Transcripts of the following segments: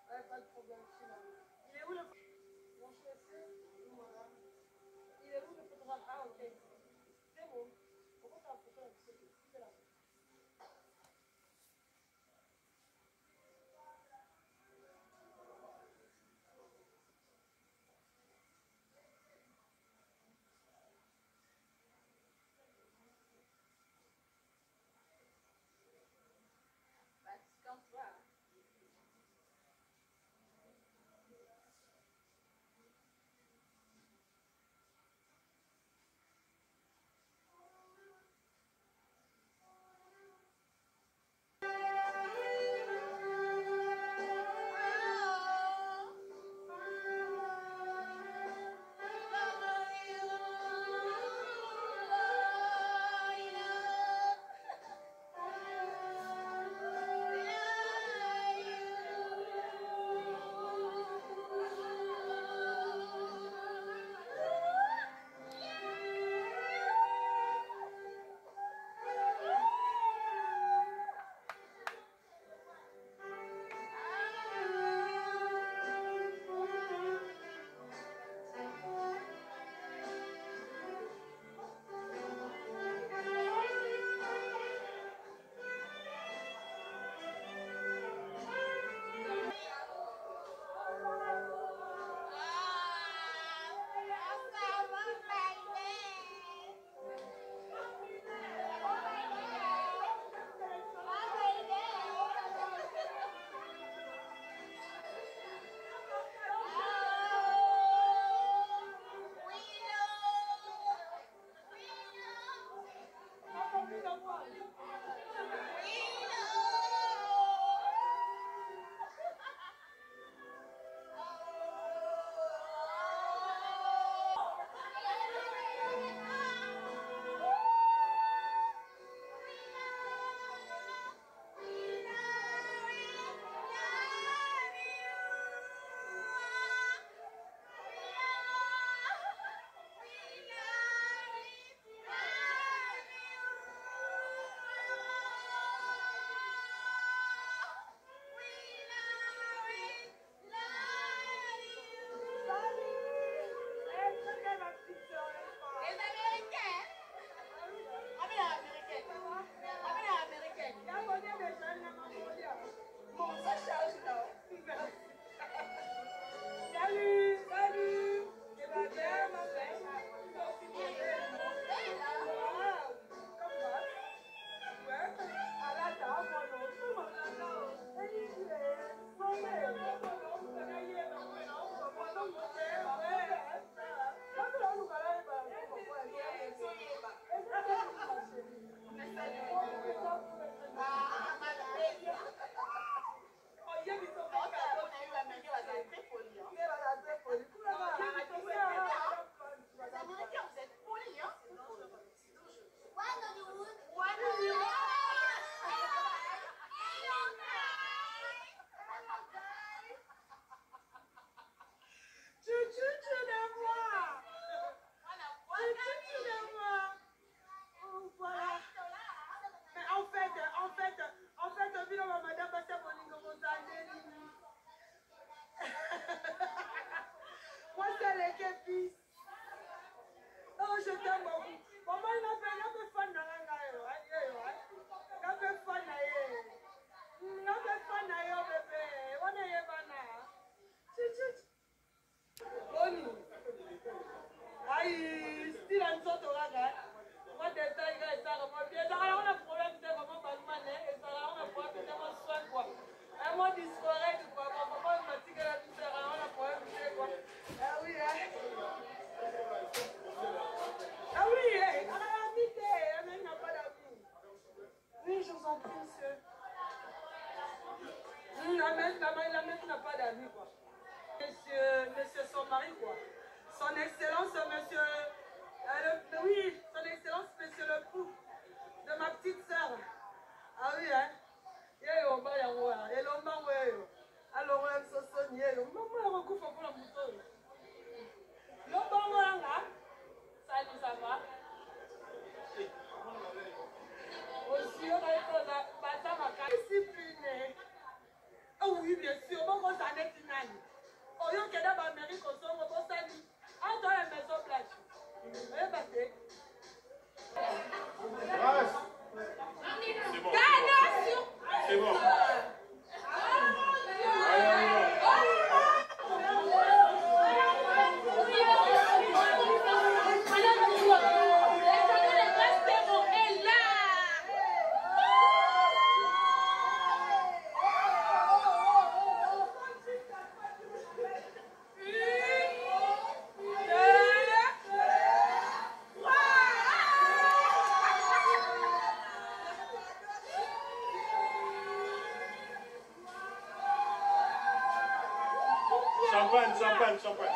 Ouais, pas de problème, il est où le... Mon chaussée, voilà. Il est où le photographe? Ah, ok. C'est bon. Pourquoi t'as un photographe? C'est là. Monsieur son mari, quoi. Son Excellence, monsieur... oui, son Excellence, monsieur le fou de ma petite sœur. Ah oui, hein. Yo, bah, yo, et l'homme, ouais. Alors, on aime ce son, yo. Maman, on recouvre pour la moto. L'homme, ouais, là. Salut, ça va? Aussi, on a été dans la discipliné. Oh oui, bien sûr, bon, on s'en est inani. Au lieu que dans l'Amérique, on s'en va pour ça. En dans la maison blanche. Eh, bah, c'est. C'est bon. C'est bon. Champagne, champagne, champagne.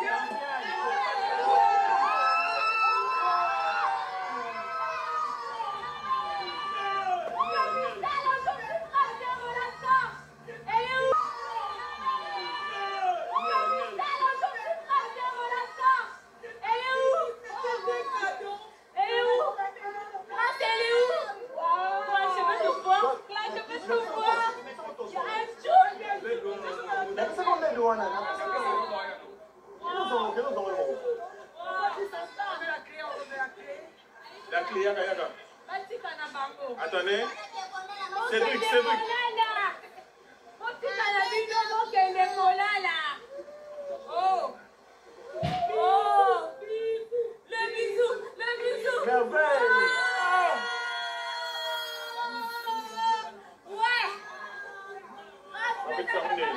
La clé, yaka, yaka. Attendez. Cédric, Cédric. Oh! Oh! Le bisou! Le bisou! Merveille! Ouais! On peut terminer.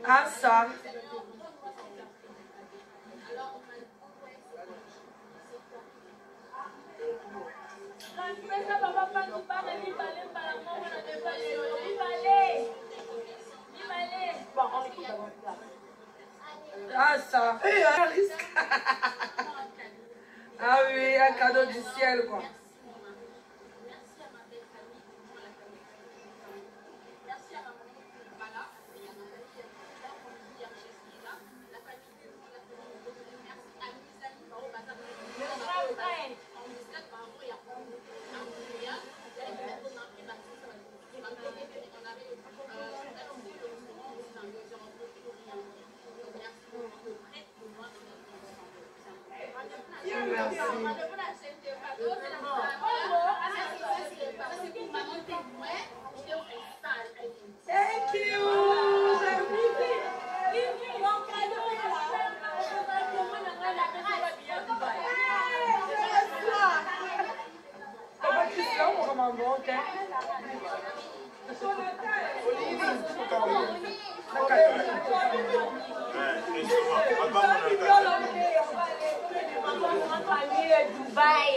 Ah ça. Ah ça. Un risque. Ah oui, un cadeau du ciel quoi. Thank you. Dubai.